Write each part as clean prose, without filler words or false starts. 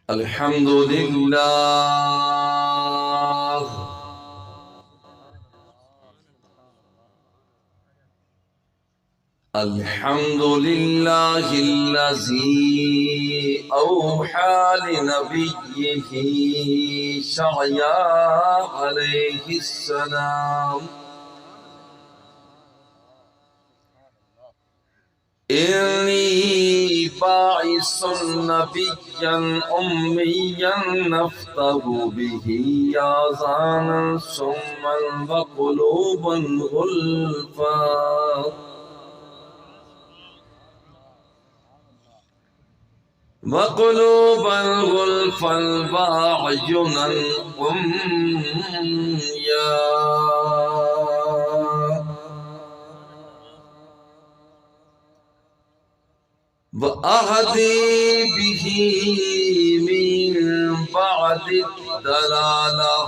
الحمد لله الحمد لله الذي أوحى لنبيه شعيا عليه السلام إني باعث نبيا أميا نفتح به آذانا صما وقلوبا غلفا وأعينا عميا وأهدي به من بعد الضلالة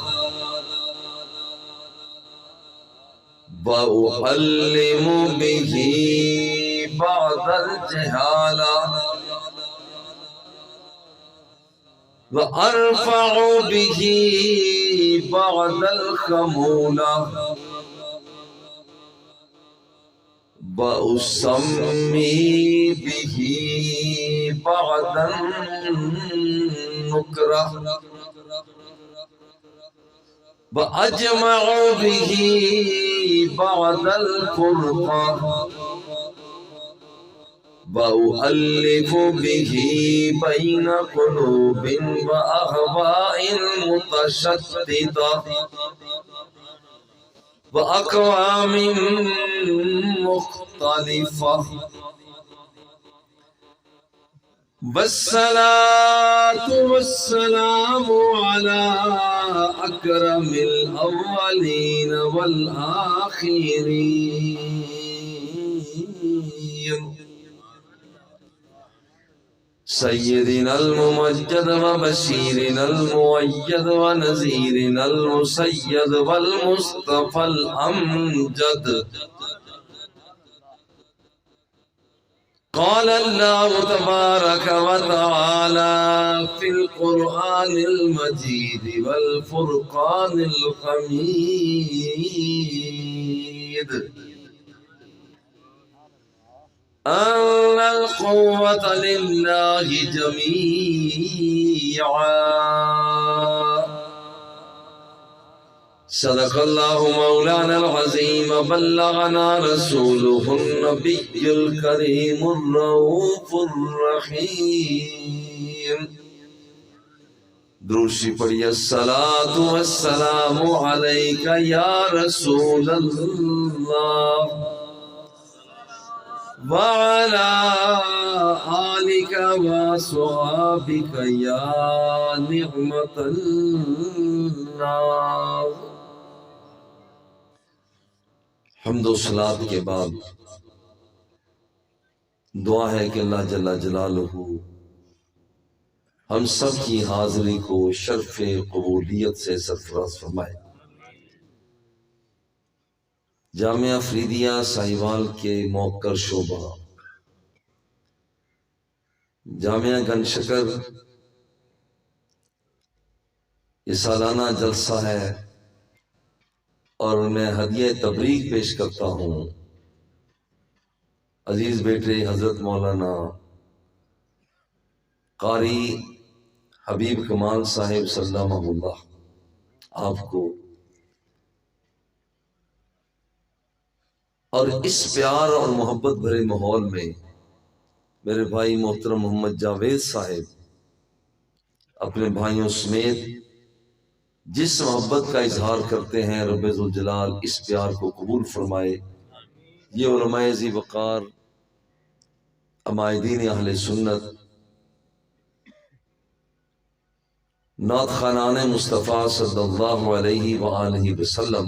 وأعلم به بعد الجهالة وأرفع به بعد الخمولة وأسمي به بعد النكرة وأجمع به بعد الفرقة وأؤلف به بين قلوب وأهواء متشتتة وأقوام مختلفة والصلاة والسلام على أكرم الأولين والآخرين سيدنا الممجد وبشيرنا المؤيد ونذيرنا المسيد والمصطفى الأمجد قال الله تبارك وتعالى في القرآن المجيد والفرقان الحميد أن القوة لله جميعا صدق الله مولانا العظيم وبلغنا رسوله النبي الكريم الرؤوف الرحيم دروشی پڑھی الصلاة والسلام عليك يا رسول الله وعلى آلك وصحابك يا نعمة الله. حمد و صلات کے بعد دعا ہے کہ اللہ جل جلالہ ہم سب کی حاضری کو شرف قبولیت سے سرفراز فرمائے. جامعہ افریدیہ ساہیوال کے موقر شعبہ جامعہ گن شکر یہ سالانہ جلسہ ہے اور میں ہدیہ تبریک پیش کرتا ہوں عزیز بیٹے حضرت مولانا قاری حبیب کمال صاحب سلامہ اللہ آپ کو، اور اس پیار اور محبت بھرے ماحول میں میرے بھائی محترم محمد جاوید صاحب اپنے بھائیوں سمیت جس محبت کا اظہار کرتے ہیں، رب ذوالجلال اس پیار کو قبول فرمائے. یہ علماء ذی وقار عمائدین اہل سنت نعت خوانان مصطفیٰ صلی اللہ علیہ وآلہ وسلم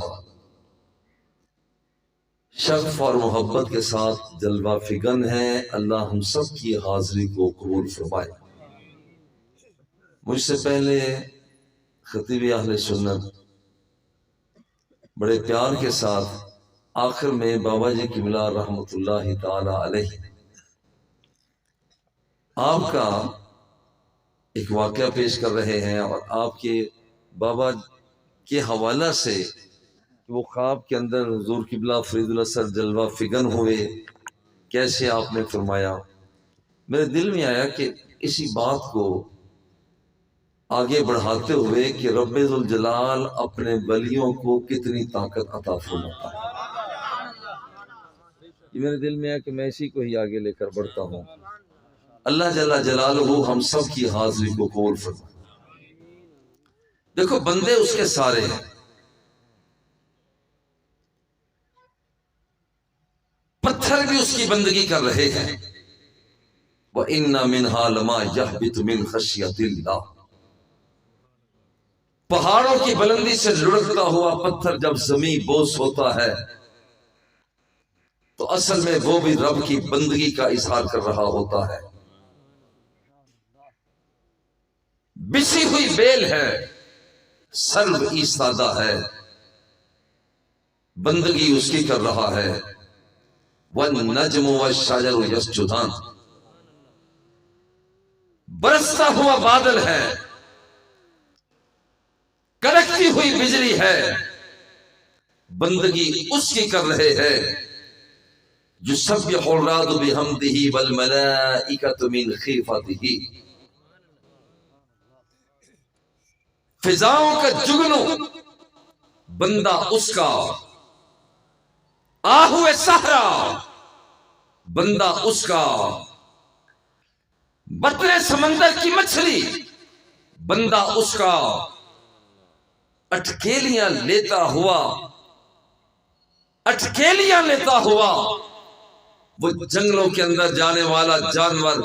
شغف اور محبت کے ساتھ جلوہ فگن ہے. اللہ ہم سب کی حاضری کو قبول فرمائے. مجھ سے پہلے خطیب اہل سنت بڑے پیار کے ساتھ آخر میں بابا جی قبلہ رحمۃ اللہ تعالی علیہ آپ کا ایک واقعہ پیش کر رہے ہیں اور آپ کے بابا کے حوالہ سے وہ خواب کے اندر حضور قبلہ فرید الاسر جلوہ فگن ہوئے، کیسے آپ نے فرمایا۔ میرے دل میں آیا کہ اسی بات کو آگے بڑھاتے ہوئے کہ رب ذوالجلال اپنے ولیوں کو کتنی طاقت عطا فرماتا ہے، یہ میرے دل میں ہے کہ میں اسی کو ہی آگے لے کر بڑھتا ہوں۔ اللہ جل جلالہ ہم سب کی حاضری کو قبول فرمائے۔ دیکھو بندے اس کے سارے ہیں، پتھر بھی اس کی بندگی کر رہے ہیں۔ وَإِنَّ مِنْهَا لَمَا يَهْبِطُ مِنْ خَشْيَةِ اللَّهِ، پہاڑوں کی بلندی سے لڑکتا ہوا پتھر جب زمین بوس ہوتا ہے تو اصل میں وہ بھی رب کی بندگی کا اظہار کر رہا ہوتا ہے۔ بسی ہوئی بیل ہے، سرو ایستادہ ہے، بندگی اس کی کر رہا ہے۔ وَالنَّجْمُ وَالشَّجَرُ يَسْجُدَانِ، برستا ہوا بادل ہے، کڑکتی ہوئی بجلی ہے، بندگی اس کی کر رہے ہیں۔ يُسَبِّحُ الرَّعْدُ بِحَمْدِهِ وَالْمَلَائِكَةُ مِنْ خِيفَتِهِ، فضاؤں کا جگنو بندہ اس کا، آہوئے صحرا بندہ اس کا، بطن سمندر کی مچھلی بندہ اس کا، اٹکیلیاں لیتا ہوا وہ جنگلوں کے اندر جانے والا جانور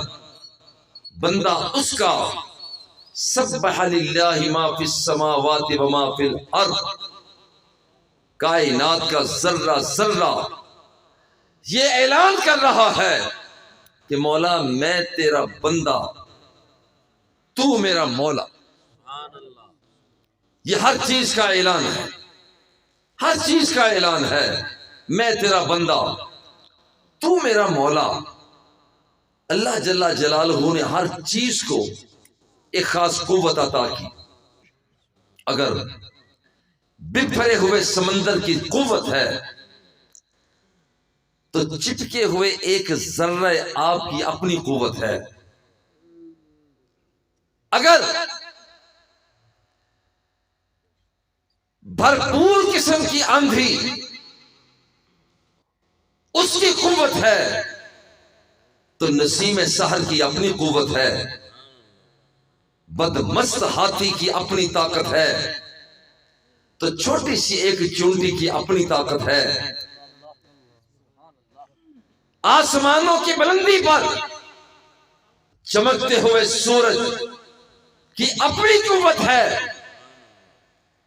بندہ اس کا۔ سبح للہ ما فی السماوات وما فی الارض، کائنات کا ذرہ ذرہ یہ اعلان کر رہا ہے کہ مولا میں تیرا بندہ، تو میرا مولا۔ یہ ہر چیز کا اعلان ہے، ہر چیز کا اعلان ہے، میں تیرا بندہ، تو میرا مولا۔ اللہ جل جلالہ نے ہر چیز کو ایک خاص قوت عطا کی۔ اگر بکھرے ہوئے سمندر کی قوت ہے تو چپکے ہوئے ایک ذرہ آب کی اپنی قوت ہے۔ اگر بھرپور قسم کی آندھی اس کی قوت ہے تو نسیم سحر کی اپنی قوت ہے، بدمست ہاتھی کی اپنی طاقت ہے تو چھوٹی سی ایک چونٹی کی اپنی طاقت ہے۔ آسمانوں کی بلندی پر چمکتے ہوئے سورج کی اپنی قوت ہے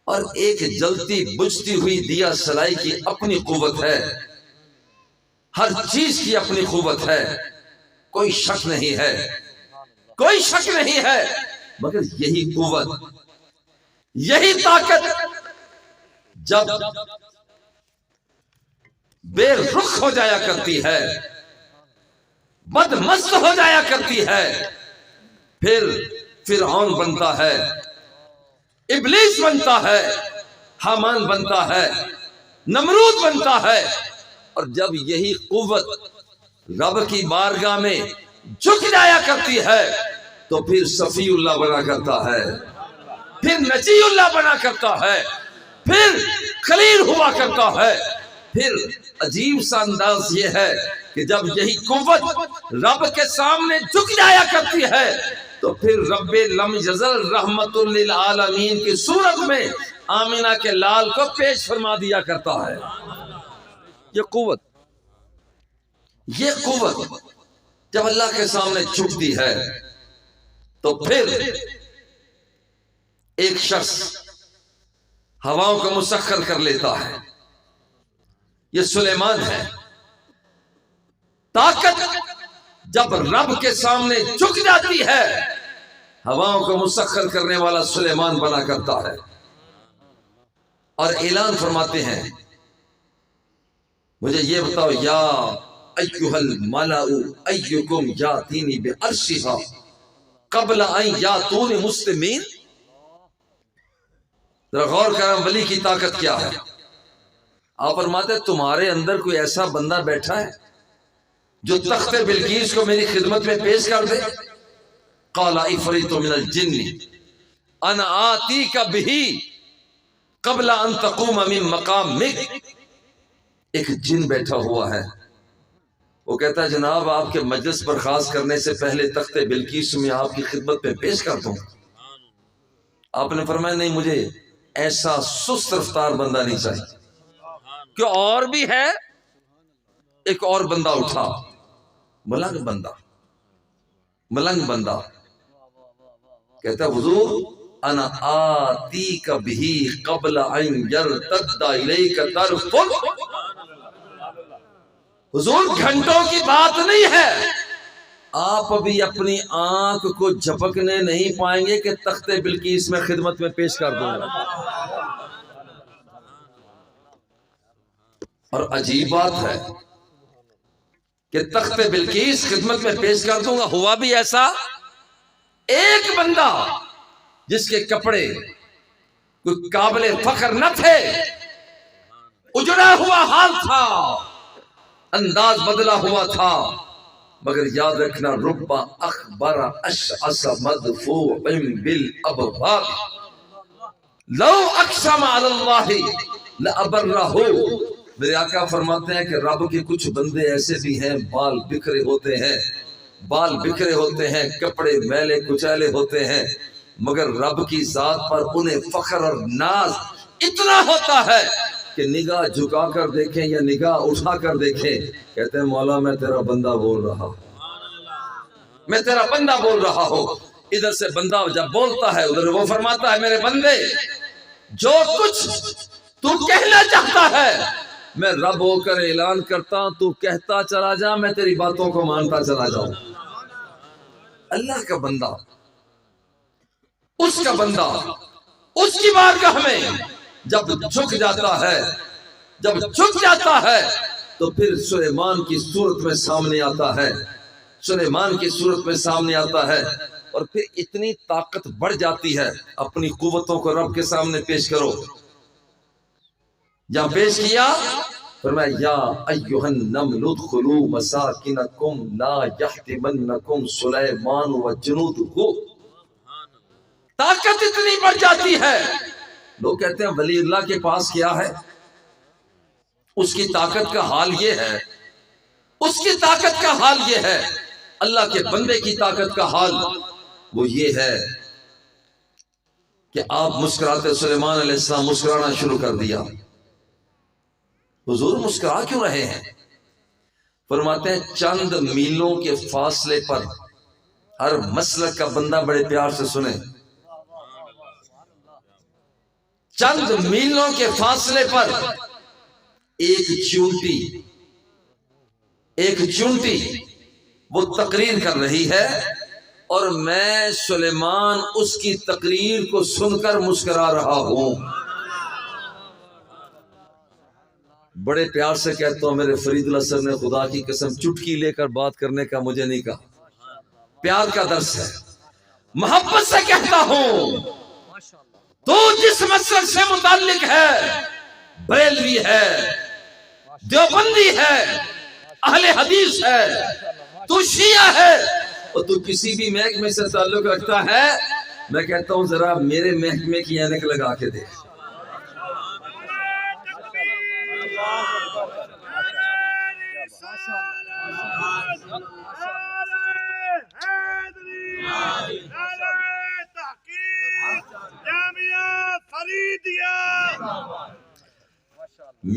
اور ایک جلتی بجھتی ہوئی دیا سلائی کی اپنی قوت ہے۔ ہر چیز کی اپنی قوت ہے، کوئی شک نہیں ہے، کوئی شک نہیں ہے، مگر یہی قوت، یہی طاقت جب بے رخ ہو جایا کرتی ہے، بدمست ہو جایا کرتی ہے، پھر فرعون بنتا ہے، ابلیس بنتا ہے، حامان بنتا ہے، نمرود بنتا ہے۔ اور جب یہی قوت رب کی بارگاہ میں جھک جایا کرتی ہے تو پھر صفی اللہ بنا کرتا ہے، پھر نجی اللہ بنا کرتا ہے، پھر خلیل ہوا کرتا ہے۔ پھر عجیب سا انداز یہ ہے کہ جب یہی قوت رب کے سامنے جھک جایا کرتی ہے تو پھر رب لم یزل رحمت للعالمین کی صورت میں آمینہ کے لال کو پیش فرما دیا کرتا ہے۔ یہ قوت جب اللہ کے سامنے جھکتی ہے تو پھر ایک شخص ہواؤں کو مسخر کر لیتا ہے، یہ سلیمان ہے۔ طاقت جب رب کے سامنے جھک جاتی ہے ہواؤں کو مسخر کرنے والا سلیمان بنا کرتا ہے اور اعلان فرماتے ہیں، مجھے یہ بتاؤ یا ایھا الملأ ایکم یاتینی بعرشھا، قبل ان یاتون مسلمین. ذرا غور کریں ولی کی طاقت کیا ہے. آپ فرماتے ہیں تمہارے اندر کوئی ایسا بندہ بیٹھا ہے جو تخت بلقیس کو میری خدمت میں پیش کر دے. قال عفریت من الجن انا آتیک بہ قبل ان تقوم من مقامک. ایک جن بیٹھا ہوا ہے، وہ کہتا ہے جناب آپ کے مجلس برخاست کرنے سے پہلے تخت بلقیس میں آپ کی خدمت میں پیش کر دوں. آپ نے فرمایا نہیں، مجھے ایسا سست رفتار بندہ نہیں چاہیے. کہ اور بھی ہے. ایک اور بندہ اٹھا، ملنگ بندہ کہتا ہے حضور انا آتیک بہ قبل ان یرتد الیک طرف. حضور گھنٹوں کی بات نہیں ہے، آپ ابھی اپنی آنکھ کو جھپکنے نہیں پائیں گے کہ تخت بلقیس میں خدمت میں پیش کر دوں گا. اور عجیب بات ہے کہ تخت بلقیس خدمت میں پیش کر دوں گا. ہوا بھی ایسا، ایک بندہ جس کے کپڑے کوئی قابل فخر نہ تھے، اجڑا ہوا حال تھا، انداز بدلا ہوا تھا، مگر یاد رکھنا رب اخبر اشعث مدفوع بالابواب لو اقسم علی اللہ لابرہ. میرے آقا فرماتے ہیں کہ رب کے کچھ بندے ایسے بھی ہیں بال بکھرے ہوتے ہیں، کپڑے میلے کچیلے ہوتے ہیں، مگر رب کی ذات پر انہیں فخر اور ناز اتنا ہوتا ہے کہ نگاہ جھکا کر دیکھیں یا نگاہ اٹھا کر دیکھیں، کہتے ہیں مولا میں تیرا بندہ بول رہا ہوں. ادھر سے بندہ جب بولتا ہے ادھر وہ فرماتا ہے میرے بندے جو کچھ تو کہنا چاہتا ہے میں رب ہو کر اعلان کرتا ہوں، تو کہتا چلا جا، میں تیری باتوں کو مانتا چلا جاؤں. اللہ کا بندہ، اس کا بندہ اس کی بارگاہ میں جب جھک جاتا ہے تو پھر سلیمان کی صورت میں سامنے آتا ہے اور پھر اتنی طاقت بڑھ جاتی ہے. اپنی قوتوں کو رب کے سامنے پیش کرو. جہاں پیش کیا فرمایا یا ایھا النمل ادخلوا مساکنکم لا یحطمنکم سلیمان وجنودہ. طاقت اتنی بڑھ جاتی ہے. لوگ کہتے ہیں ولی اللہ کے پاس کیا ہے، اس کی طاقت کا حال یہ ہے، اللہ کے بندے کی طاقت کا حال وہ یہ ہے کہ آپ مسکراتے، سلیمان علیہ السلام مسکرانا شروع کر دیا. حضور مسکرا کیوں رہے ہیں؟ فرماتے ہیں چند میلوں کے فاصلے پر، ہر مسلک کا بندہ بڑے پیار سے سنے، چند میلوں کے فاصلے پر ایک چونٹی وہ تقریر کر رہی ہے اور میں سلیمان اس کی تقریر کو سن کر مسکرا رہا ہوں. بڑے پیار سے کہتا ہوں میرے فرید اللہ سر نے خدا کی قسم چٹکی لے کر بات کرنے کا مجھے نہیں کہا، پیار کا درس ہے. محبت سے کہتا ہوں تو جس مسلک سے متعلق ہے، بریلوی ہے، دیوبندی ہے، اہل حدیث ہے، تو شیعہ ہے، اور تو کسی بھی محکمے سے تعلق رکھتا ہے، میں کہتا ہوں ذرا میرے محکمے کی اینک لگا کے دیکھ.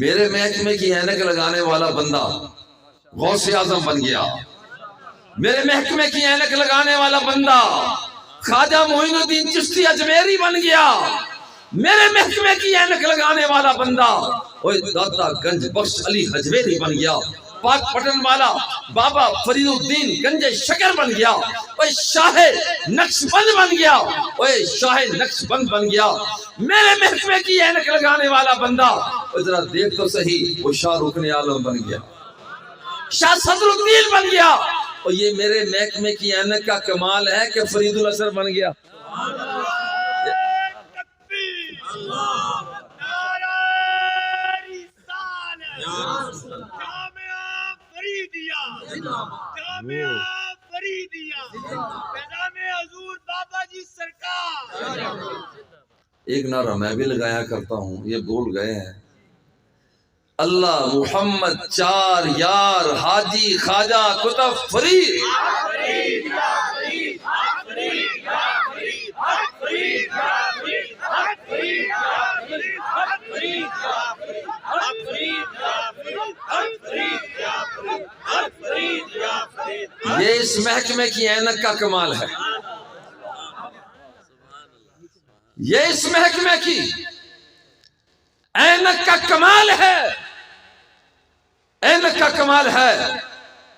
میرے محکمے کی اینک لگانے والا بندہ غوث اعظم بن گیا. میرے محکمے کی اینک لگانے والا بندہ خواجہ معین الدین چشتی اجمیری بن گیا. میرے محکمے کی اینک لگانے والا بندہ داتا گنج بخش علی حجویری بن گیا. پاک پٹن والا بابا فرید الدین گنج شکر بن گیا. شاہ نقشبند بن گیا. میرے محکمے کی اینک لگانے والا بندہ ذرا دیکھ تو صحیح، وہ شاہ رکن عالم بن گیا، شاہ صدر الدین بن گیا. اور یہ میرے محکمے کی اینک کا کمال ہے کہ فرید الاثر بن گیا. ایک نعرہ میں بھی لگایا کرتا ہوں، یہ بھول گئے ہیں. اللہ محمد چار یار حاجی خواجہ کتب فرید. یہ اس محکمے کی اینک کا کمال ہے. یہ اس محکمے کی اینک کا کمال ہے. اینک کا کمال ہے.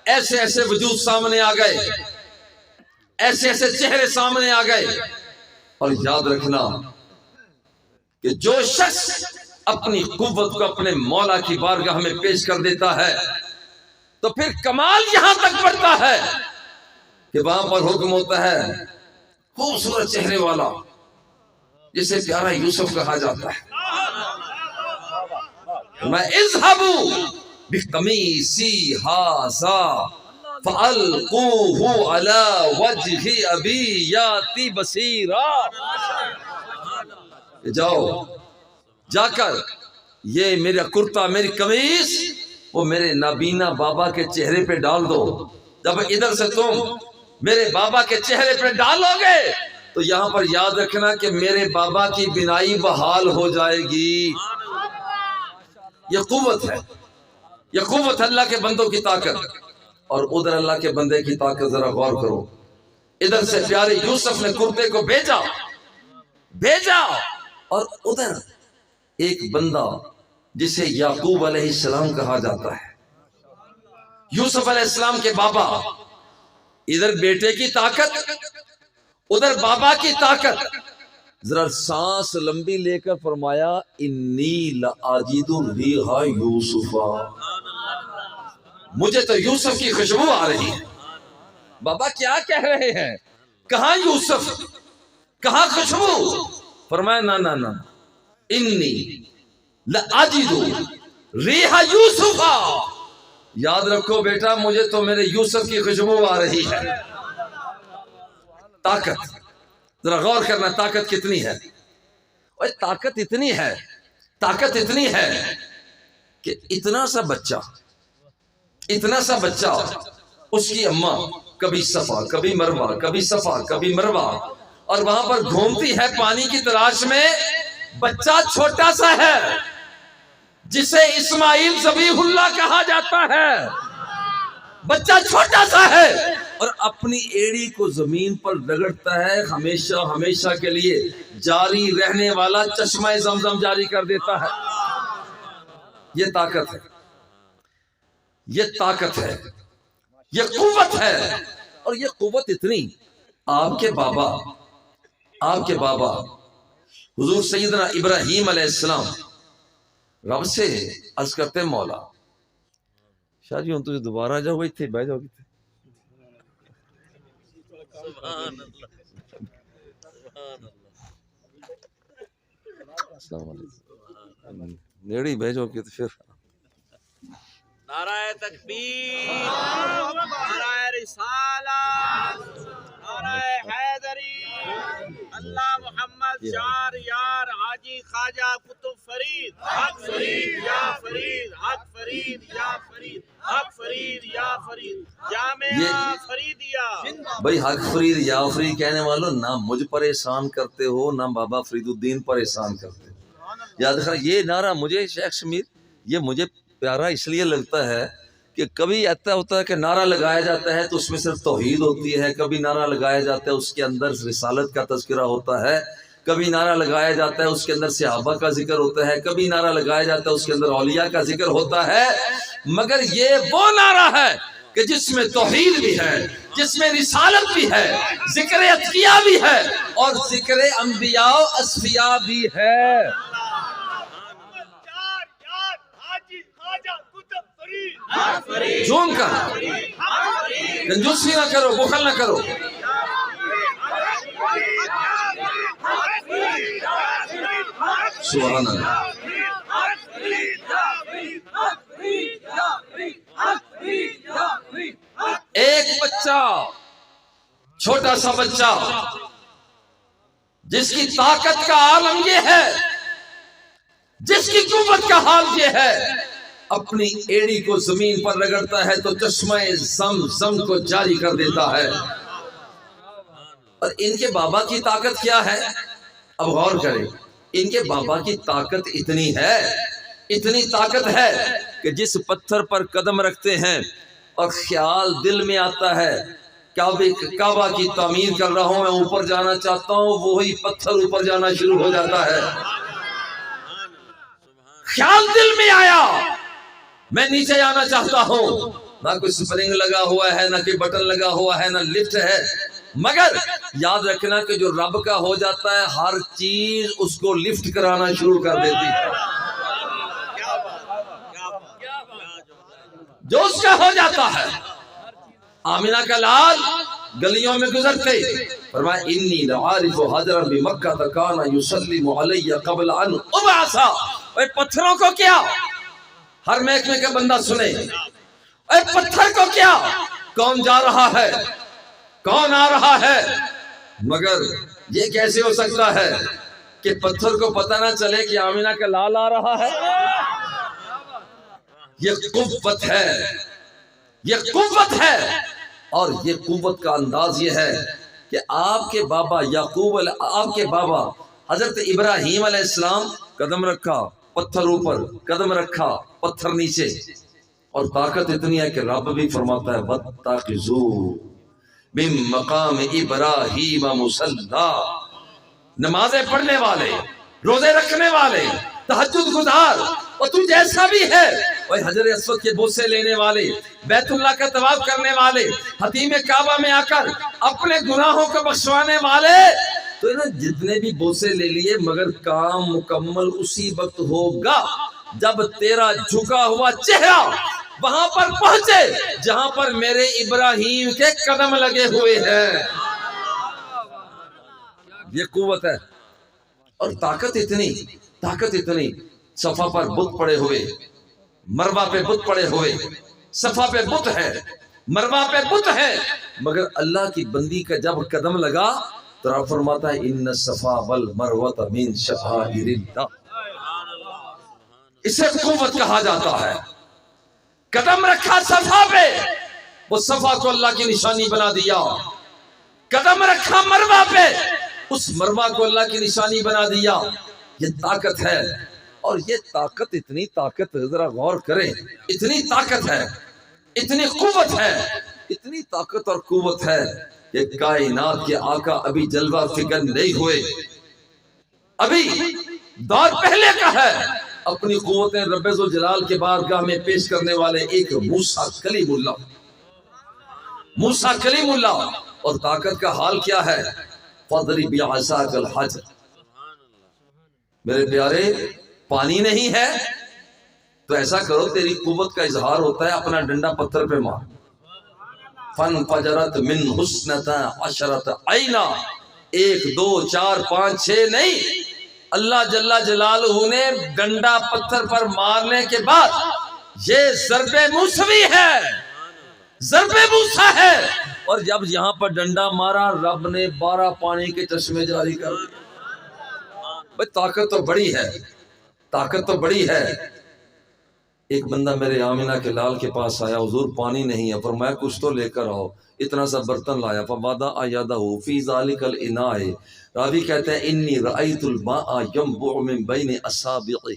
ایسے ایسے وجود سامنے آ گئے، ایسے ایسے چہرے سامنے آ گئے. اور یاد رکھنا کہ جو شخص اپنی قوت کو اپنے مولا کی بارگاہ میں پیش کر دیتا ہے تو پھر کمال یہاں تک بڑھتا ہے کہ وہاں پر حکم ہوتا ہے خوبصورت چہرے والا جسے پیارا یوسف کہا جاتا ہے، میں اذهبوا بقمیصی ھذا فألقوه على وجه ابی یاتی بصیرا. جاؤ جا کر یہ میرا کرتا میری قمیص وہ میرے نابینا بابا کے چہرے پہ ڈال دو. جب ادھر سے تم میرے بابا کے چہرے پہ ڈالو گے تو یہاں پر یاد رکھنا کہ میرے بابا کی بینائی بحال ہو جائے گی. یہ قوت ہے، یہ قوت اللہ کے بندوں کی طاقت. اور ادھر اللہ کے بندے کی طاقت ذرا غور کرو. ادھر سے پیارے یوسف نے کرتے کو بھیجا اور ادھر ایک بندہ جسے یعقوب علیہ السلام کہا جاتا ہے، یوسف علیہ السلام کے بابا. ادھر بیٹے کی طاقت، ادھر بابا کی طاقت. ذرا سانس لمبی لے کر فرمایا انی لاجد ریح یوسف، مجھے تو یوسف کی خوشبو آ رہی ہے. بابا کیا کہہ رہے ہیں؟ کہاں یوسف، کہاں خوشبو؟ فرمایا نا انی لاجد ریح یوسف. یاد رکھو بیٹا مجھے تو میرے یوسف کی خوشبو آ رہی ہے. طاقت ذرا غور کرنا، طاقت کتنی ہے. اور طاقت اتنی ہے کہ اتنا سا بچہ اس کی اماں کبھی صفا کبھی مروہ، کبھی صفا کبھی مروہ، اور وہاں پر گھومتی ہے پانی کی تلاش میں. بچہ چھوٹا سا ہے جسے اسماعیل ذبیح اللہ کہا جاتا ہے. بچہ چھوٹا سا ہے اور اپنی ایڑی کو زمین پر رگڑتا ہے، ہمیشہ کے لیے جاری رہنے والا چشمہ زمزم جاری کر دیتا ہے. یہ طاقت ہے، یہ قوت ہے. اور یہ قوت اتنی، آپ کے بابا حضور سیدنا ابراہیم علیہ السلام رب سے عرض کرتے ہیں مولا شاہ جی ہوں تجھے دوبارہ جاؤ گئی تھے بہ جاؤ گی تھے. السلام علیکم نیڑی بھیجو کہ تو پھر نعرہ تکبیر، نعرہ رسالت، نعرہ حیدری. اللہ محمد چار یار حاجی خواجہ کتب فرید. حق فرید یا فرید، حق فرید یا فرید، حق فرید یا فرید، جامعہ فریدیہ. بھائی حق فرید یا فرید کہنے والوں نہ مجھ پر احسان کرتے ہو نہ بابا فرید الدین پر احسان کرتے ہو. یاد رکھنا یہ نعرہ مجھے شیخ شمیر یہ مجھے پیارا اس لیے لگتا ہے کہ کبھی ایسا ہوتا ہے کہ نعرہ لگایا جاتا ہے تو اس میں صرف توحید ہوتی ہے، کبھی نعرہ لگایا جاتا ہے اس کے اندر رسالت کا تذکرہ ہوتا ہے، کبھی نعرہ لگایا جاتا ہے اس کے اندر صحابہ کا ذکر ہوتا ہے، کبھی نعرہ لگایا جاتا ہے اس کے اندر اولیاء کا ذکر ہوتا ہے. مگر یہ وہ نعرہ ہے کہ جس میں توحید بھی ہے، جس میں رسالت بھی ہے، ذکر اتقیاء بھی ہے اور ذکر انبیاء و اصفیاء بھی ہے. جھوم کر، کنجوسی نہ کرو، بخل نہ کرو. سبحان اللہ. ایک بچہ، چھوٹا سا بچہ جس کی طاقت کا عالم یہ ہے، جس کی قوت کا حال یہ ہے، اپنی ایڑی کو زمین پر رگڑتا ہے تو چشمہ زم کو جاری کر دیتا ہے. اور ان کے بابا کی طاقت کیا ہے؟ اب غور کریں. ان کے بابا کی طاقت اتنی ہے، اتنی طاقت ہے کہ جس پتھر پر قدم رکھتے ہیں اور خیال دل میں آتا ہے کعبہ کی تعمیر کر رہا ہوں، میں اوپر جانا چاہتا ہوں، وہی پتھر اوپر جانا شروع ہو جاتا ہے. خیال دل میں آیا میں نیچے جانا چاہتا ہوں، نہ کوئی سپرنگ لگا ہوا ہے، نہ کوئی بٹن لگا ہوا ہے، نہ لفٹ ہے، مگر یاد رکھنا کہ جو رب کا ہو جاتا ہے ہر چیز اس کو لفٹ کرانا شروع کر دیتی ہے. جو اس کا ہو جاتا ہے. آمینہ کا لال گلیوں میں گزرتے فرمایا انی لعارف حجرا بمکہ کان یسلم علی قبل ان ابعث. اے پتھروں کو کیا، ہر محکمے کا بندہ سنے، اے پتھر کو کیا، کون جا رہا ہے، کون آ رہا ہے، مگر یہ کیسے ہو سکتا ہے کہ پتھر کو پتہ نہ چلے کہ آمینہ کا لال آ رہا ہے. یہ قوت ہے، یہ قوت ہے. اور یہ قوت کا انداز یہ ہے کہ آپ کے بابا یعقوب آپ کے بابا حضرت ابراہیم علیہ السلام قدم رکھا پتھر اوپر، قدم رکھا پتھر نیچے. اور طاقت اتنی ہے کہ رب بھی فرماتا ہے وَاتَّخِذُوا مِن مَقَامِ إِبْرَاهِيمَ مُصَلًّى. نمازیں پڑھنے والے، روزے رکھنے والے، تہجد گزار، اور تو جیسا بھی ہے، وہ حجر اسود کے بوسے لینے والے، بیت اللہ کا طواف کرنے والے، حتیم کعبہ میں آ کر اپنے گناہوں کو بخشوانے والے، تو انہوں جتنے بھی بوسے لے لیے مگر کام مکمل اسی وقت ہوگا جب تیرا جھکا ہوا چہرہ وہاں پر پہنچے جہاں پر میرے ابراہیم کے قدم لگے ہوئے ہیں. یہ قوت ہے اور طاقت اتنی. صفا پر بت پڑے ہوئے، مروہ پہ بت پڑے ہوئے، صفا پہ بت ہے، مروہ پہ بت ہے، مگر اللہ کی بندی کا جب قدم لگا تو رب فرماتا ہے ان الصفا والمروہ من شعائر اللہ. اسے قوت کہا جاتا ہے. قدم رکھا صفا پہ، وہ صفا کو اللہ کی نشانی بنا دیا. قدم رکھا مروہ پہ، اس مروہ کو اللہ کی نشانی بنا دیا. یہ طاقت ہے. اور یہ طاقت، اتنی طاقت، ذرا غور کریں، اتنی طاقت ہے، اتنی قوت ہے، اتنی طاقت اور قوت ہے کہ کائنات کے آقا ابھی جلوہ فکر نہیں ہوئے، ابھی دور پہلے کا ہے. اپنی قوتیں رب ذوالجلال کے بارگاہ میں پیش کرنے والے ایک موسیٰ کلیم اللہ. اور طاقت کا حال کیا ہے؟ فَاضْرِبْ بِعَصَاكَ الْحَجَرَ. میرے پیارے پانی نہیں ہے تو ایسا کرو، تیری قوت کا اظہار ہوتا ہے اپنا ڈنڈا پتھر پہ مار. فَانْفَجَرَتْ مِنْ حُسْنَتَا عَشْرَةَ عَيْنًا. 1 2 4 5 6 نہیں، اللہ جل جلالہ نے ڈنڈا پتھر پر مارنے کے بعد یہ ضرب موسوی ہے، ضرب موسیٰ ہے. اور جب یہاں پر ڈنڈا مارا رب نے 12 پانی کے چشمے جاری کر دیے. بھئی طاقت تو بڑی ہے، طاقت تو بڑی ہے. ایک بندہ میرے آمینہ کے لال کے پاس آیا، حضور پانی نہیں ہے، فرمایا کچھ تو لے کر آؤ. اتنا سا برتن لایا. فَوَضَعَ يَدَهُ فِي ذَلِكَ الْإِنَاءِ. راوی کہتے ہیں انی رأیت الماء ينبع من بین اصابعہ.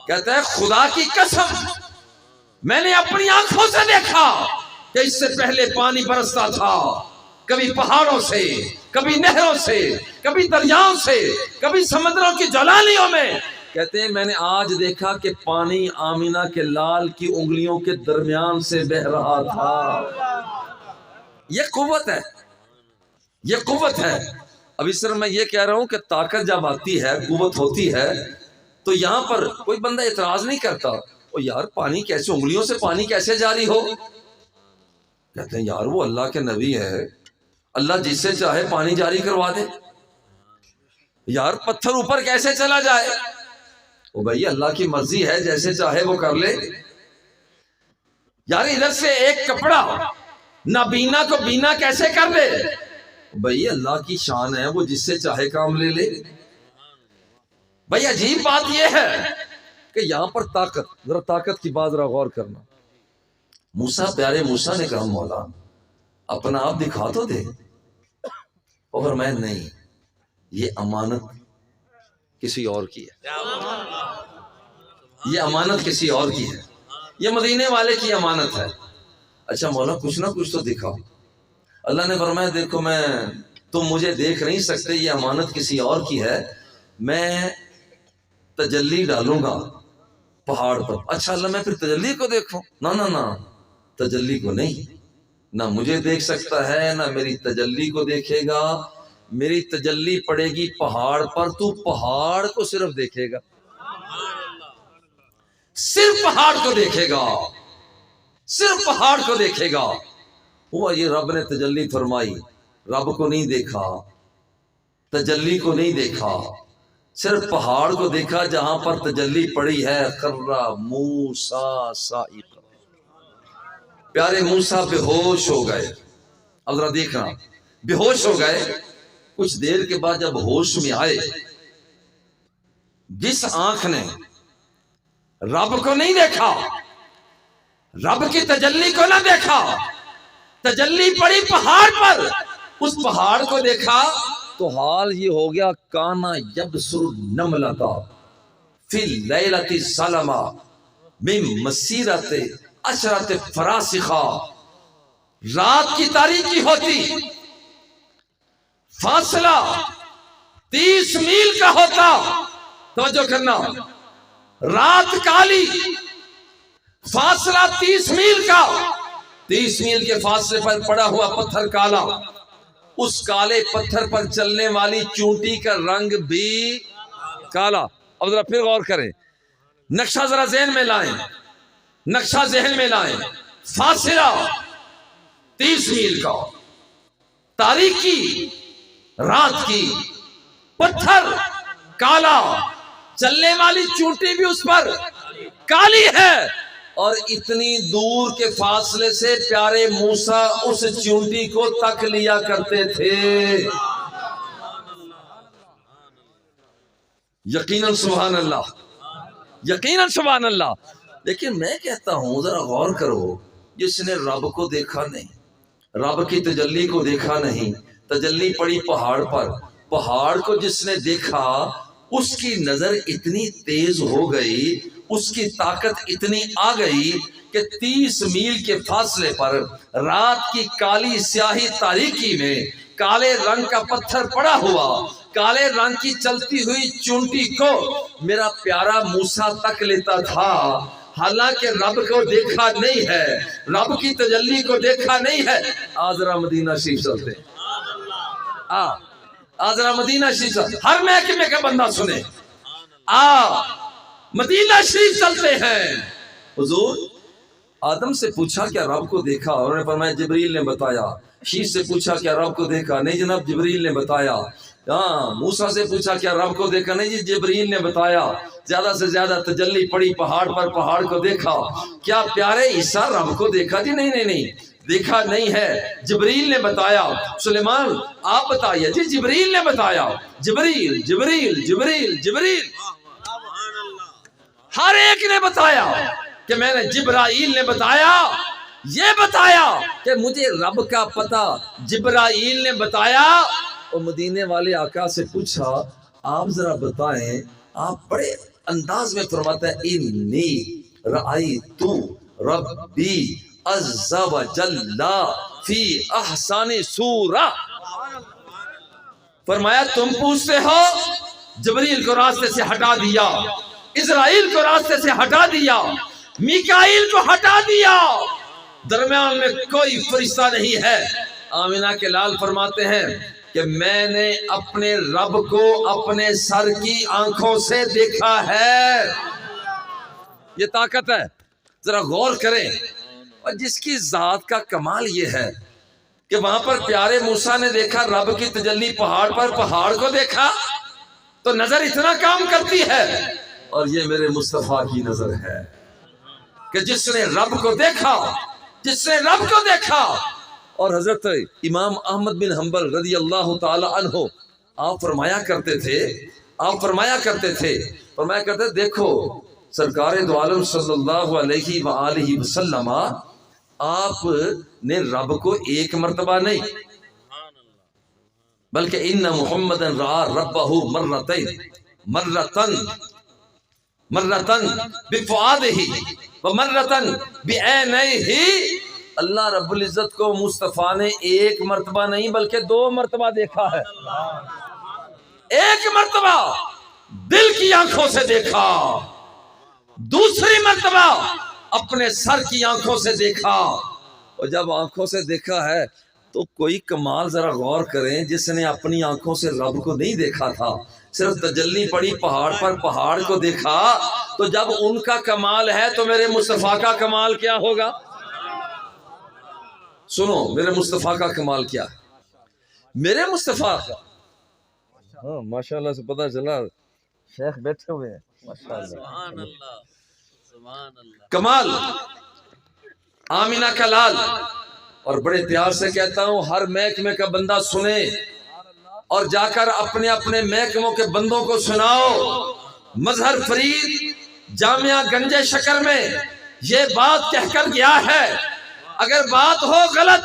کہتے ہیں خدا کی قسم میں نے اپنی آنکھوں سے دیکھا کہ اس سے پہلے پانی برستا تھا، کبھی پہاڑوں سے، کبھی نہروں سے، کبھی دریاؤں سے، کبھی سمندروں کی جولانیوں میں. کہتے ہیں میں نے آج دیکھا کہ پانی آمینہ کے لال کی انگلیوں کے درمیان سے بہ رہا تھا. یہ قوت ہے، یہ قوت ہے. اب اس طرح میں یہ کہہ رہا ہوں کہ طاقت جب آتی ہے، قوت ہوتی ہے، تو یہاں پر کوئی بندہ اعتراض نہیں کرتا او یار پانی کیسے، انگلیوں سے پانی کیسے جاری ہو؟ کہتے ہیں یار وہ اللہ کے نبی ہے، اللہ جس سے چاہے پانی جاری کروا دے، یار پتھر اوپر کیسے چلا جائے؟ او بھائی اللہ کی مرضی ہے، جیسے چاہے وہ کر لے۔ یار ادھر سے ایک کپڑا نابینا کو بینا کیسے کر دے؟ بھائی اللہ کی شان ہے، وہ جس سے چاہے کام لے لے۔ بھائی عجیب بات یہ ہے کہ یہاں پر طاقت، ذرا طاقت کی بات ذرا غور کرنا۔ موسیٰ، پیارے موسیٰ نے کہا مولا اپنا آپ دکھا تو دے، اور میں نہیں، یہ امانت کسی اور کی ہے، یہ امانت کسی اور کی ہے، یہ مدینے والے کی امانت ہے۔ اچھا مولا کچھ نہ کچھ تو دکھاؤ۔ اللہ نے فرمایا دیکھو تم مجھے دیکھ نہیں سکتے، یہ امانت کسی اور کی ہے، میں تجلی ڈالوں گا پہاڑ پر۔ اچھا اللہ میں پھر تجلی کو دیکھوں؟ نہ تجلی کو نہیں، نہ مجھے دیکھ سکتا ہے نہ میری تجلی کو دیکھے گا، میری تجلی پڑے گی پہاڑ پر، تو پہاڑ کو صرف دیکھے گا، صرف پہاڑ کو دیکھے گا، صرف پہاڑ کو دیکھے گا۔ ہوا یہ رب نے تجلی فرمائی، رب کو نہیں دیکھا، تجلی کو نہیں دیکھا، صرف پہاڑ کو دیکھا جہاں پر تجلی پڑی ہے۔ خرّ موسیٰ صاعقا، پیارے موسیٰ بے ہوش ہو گئے۔ اب ذرا دیکھنا، بے ہوش ہو گئے۔ کچھ دیر کے بعد جب ہوش میں آئے، جس آنکھ نے رب کو نہیں دیکھا، رب کی تجلی کو نہ دیکھا، تجلی پڑی پہاڑ پر، اس پہاڑ کو دیکھا تو حال یہ ہو گیا کانا یبصر النملۃ فی اللیلۃ الظلمۃ من مسیرۃ عشرۃ فراسخہ، رات کی تاریکی ہوتی، فاصلہ 30 میل کا ہوتا، توجہ کرنا، رات کالی، فاصلہ 30 میل کا، 30 میل کے فاصلے پر پڑا ہوا پتھر کالا، اس کالے پتھر پر چلنے والی چونٹی کا رنگ بھی کالا۔ اب ذرا پھر غور کریں، نقشہ ذرا ذہن میں لائیں، نقشہ ذہن میں لائیں، فاصلہ 30 میل کا، تاریکی رات کی، پتھر کالا، چلنے والی چونٹی بھی اس پر کالی ہے، اور اتنی دور کے فاصلے سے پیارے موسیٰ اس چونٹی کو تک لیا کرتے تھے۔ یقیناً سبحان اللہ، یقیناً سبحان اللہ۔ لیکن میں کہتا ہوں ذرا غور کرو، جس نے رب کو دیکھا نہیں، رب کی تجلی کو دیکھا نہیں، تجلی پڑی پہاڑ پر، پہاڑ کو جس نے دیکھا اس کی نظر اتنی تیز ہو گئی، اس کی طاقت اتنی آ گئی کہ 30 میل کے فاصلے پر رات کی کالی سیاہی تاریکی میں کالے رنگ کا پتھر پڑا ہوا، کالے رنگ کی چلتی ہوئی چونٹی کو میرا پیارا موسیٰ تک لیتا تھا، حالانکہ رب کو دیکھا نہیں ہے، رب کی تجلی کو دیکھا نہیں ہے۔ آذرا مدینہ شریف چلتے ہیں، آذرا مدینہ شریف چلتے، ہر محکمے کا بندہ سنے، مدینہ شریف چلتے ہیں۔ حضور آدم سے پوچھا کیا رب کو دیکھا؟ انہوں نے فرمایا جبریل نے بتایا۔ شیش سے پوچھا کیا رب کو دیکھا؟ نہیں جناب جبریل نے بتایا۔ موسیٰ سے پوچھا کیا رب کو دیکھا؟ نہیں جی جبریل نے بتایا۔ زیادہ سے زیادہ تجلی پڑی پہاڑ پر، پہاڑ کو دیکھا۔ کیا پیارے عیسیٰ رب کو دیکھا؟ جی نہیں دیکھا نہیں ہے، جبریل نے بتایا۔ سلیمان آپ بتائیے؟ جی جبریل نے بتایا۔ جبریل جبریل جبریل جبریل، ہر ایک نے بتایا کہ میں نے، جبرائیل نے بتایا، یہ بتایا کہ مجھے رب کا پتہ جبرائیل نے بتایا۔ اور مدینے والے آقا سے پوچھا آپ ذرا بتائیں، آپ بڑے انداز میں فرماتا ہے انی رأیت ربی عز و جل فی احسن صورہ۔ فرمایا تم پوچھتے ہو، جبریل کو راستے سے ہٹا دیا، اسرائیل کو راستے سے ہٹا دیا، میکائیل کو ہٹا دیا، درمیان میں کوئی فرشتہ نہیں ہے۔ آمینہ کے لال فرماتے ہیں کہ میں نے اپنے رب کو اپنے سر کی آنکھوں سے دیکھا ہے۔ یہ طاقت ہے. ذرا غور کریں. اور جس کی ذات کا کمال یہ ہے کہ وہاں پر پیارے موسیٰ نے دیکھا رب کی تجلی پہاڑ پر، پہاڑ کو دیکھا تو نظر اتنا کام کرتی ہے. اور یہ میرے مصطفیٰ کی نظر ہے کہ جس نے رب کو دیکھا، جس نے رب کو دیکھا. اور حضرت امام احمد بن حنبل رضی اللہ تعالی عنہ آپ فرمایا کرتے تھے دیکھو سرکار دو عالم صلی اللہ علیہ وآلہ وسلم آپ نے رب کو ایک مرتبہ نہیں بلکہ ان محمد رأى ربہ مرتن بفؤادہ ومرتن بعینیہ. اللہ رب العزت کو مصطفیٰ نے ایک مرتبہ نہیں بلکہ 2 مرتبہ دیکھا ہے. ایک مرتبہ دل کی آنکھوں سے دیکھا، دوسری مرتبہ اپنے سر کی آنکھوں سے دیکھا. اور جب آنکھوں سے دیکھا ہے تو کوئی کمال ذرا غور کریں. جس نے اپنی آنکھوں سے رب کو نہیں دیکھا تھا، صرف تجلی پڑی پہاڑ پر، پہاڑ کو دیکھا، تو جب ان کا کمال ہے تو میرے مصطفیٰ کا کمال کیا ہوگا؟ سنو میرے مصطفیٰ کا کمال کیا ہے. میرے مصطفیٰ ہاں ماشاءاللہ سے پتہ چلا شیخ بیٹھے ہوئے ہیں ماشاءاللہ. کمال آمینہ کا لال. اور بڑے پیار سے کہتا ہوں ہر محکمے کا بندہ سنے اور جا کر اپنے اپنے محکموں کے بندوں کو سناؤ. مظہر فرید جامعہ گنج شکر میں یہ بات کہہ کر گیا ہے، اگر بات ہو غلط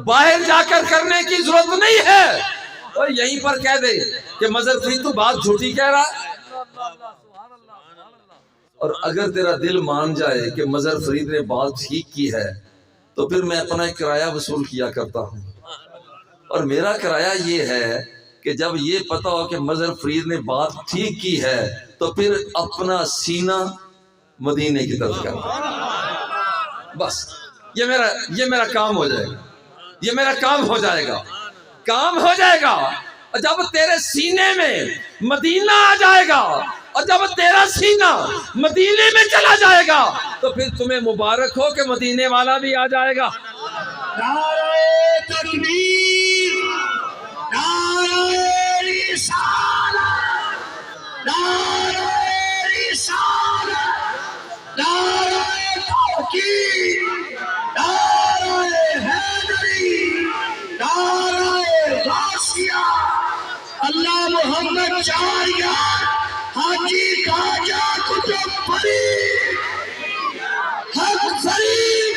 باہر جا کر کرنے کی ضرورت نہیں ہے، اور یہیں پر کہہ دے کہ مظہر فرید تو بات جھوٹی کہہ رہا ہے. اور اگر تیرا دل مان جائے کہ مظہر فرید نے بات ٹھیک کی ہے تو پھر میں اپنا کرایہ وصول کیا کرتا ہوں. اور میرا کرایہ یہ ہے کہ جب یہ پتا ہو کہ مظہر فرید نے بات ٹھیک کی ہے تو پھر اپنا سینہ مدینے کی طرف کرنا. بس یہ میرا کام ہو جائے گا، یہ میرا کام ہو جائے گا. اور جب تیرے سینے میں مدینہ آ جائے گا اور جب تیرا سینہ مدینے میں چلا جائے گا تو پھر تمہیں مبارک ہو کہ مدینے والا بھی آ جائے گا. نعرہ تکبیر، نعرہ رسالت، نعرہ رسالت، نعرہ توحید، نعرہ حیدری، نعرہ غوثیہ. اللہ محمد چاریہ حاجی خواجہ قطب فرید، حق فرید،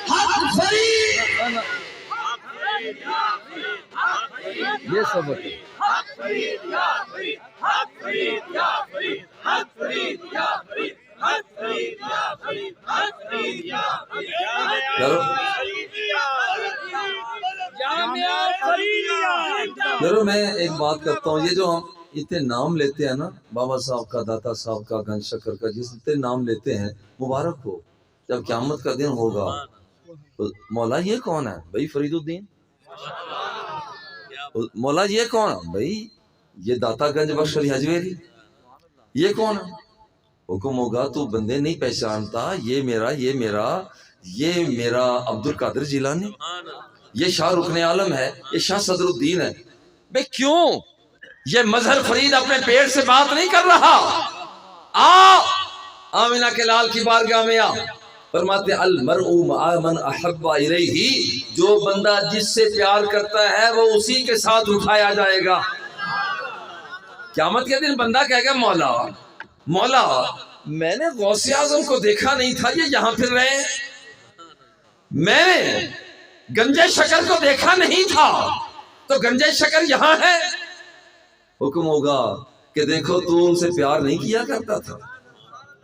حق فرید. یہ سبق ہے. چلو میں ایک بات کرتا ہوں. یہ جو ہم اتنے نام لیتے ہیں نا، بابا صاحب کا، داتا صاحب کا، گنج شکر کا، جس اتنے نام لیتے ہیں مبارک ہو. جب قیامت کا دن ہوگا مولا یہ کون ہے بھائی؟ فرید الدین. مولا یہ کون ہے بھائی؟ یہ داتا گنج بخش علی حجویری. یہ کون ہے؟ حکم ہوگا تو بندے نہیں پہچانتا، یہ میرا عبد القادر جیلانی، یہ شاہ رکن عالم ہے، یہ شاہ صدر الدین ہے. بے کیوں؟ یہ مظہر فرید اپنے پیٹ سے بات نہیں کر رہا. آمینہ کے لال کی بارگاہ میں آ. فرماتے المرء مع من احب الیہ، جو بندہ جس سے پیار کرتا ہے وہ اسی کے ساتھ اٹھایا جائے گا. قیامت کے دن بندہ کہے گا مولا میں نے غوث اعظم کو دیکھا نہیں تھا، یہ یہاں پھر رہے ہیں. میں نے گنج شکر کو دیکھا نہیں تھا تو گنج شکر یہاں ہے. حکم ہوگا کہ دیکھو تو ان سے پیار نہیں کیا کرتا تھا.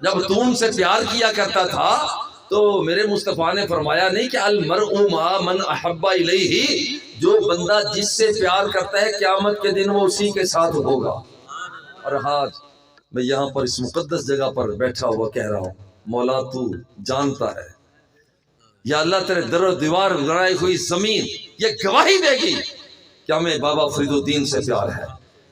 جب تو ان سے پیار کیا کرتا تھا تو میرے مصطفیٰ نے فرمایا نہیں کہ المرء مع من احب الیہ، جو بندہ جس سے پیار کرتا ہے قیامت کے دن وہ اسی کے ساتھ ہوگا. اور آج میں یہاں پر اس مقدس جگہ پر بیٹھا ہوا کہہ رہا ہوں مولا تو جانتا ہے، یا اللہ تیرے در و دیوار لڑائی ہوئی زمین یہ گواہی دے گی کہ ہمیں بابا فرید الدین سے پیار ہے.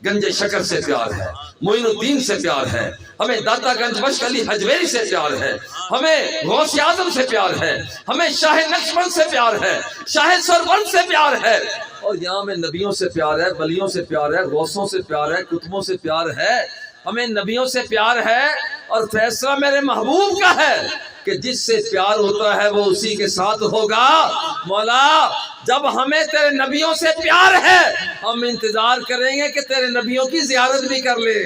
گنج شکر سے پیار ہے، معین الدین سے پیار ہے، ہمیں داتا گنج بخش علی حجویری سے پیار ہے، ہمیں غوث اعظم سے پیار ہے، ہمیں شاہ نقشبند سے پیار ہے، شاہ سرورند سے پیار ہے، اور یہاں ہمیں نبیوں سے پیار ہے، ولیوں سے پیار ہے، غوثوں سے پیار ہے، کتبوں سے پیار ہے، ہمیں نبیوں سے پیار ہے، اور فیصلہ میرے محبوب کا ہے کہ جس سے پیار ہوتا ہے وہ اسی کے ساتھ ہوگا۔ مولا جب ہمیں تیرے نبیوں سے پیار ہے ہم انتظار کریں گے کہ تیرے نبیوں کی زیارت بھی کر لے،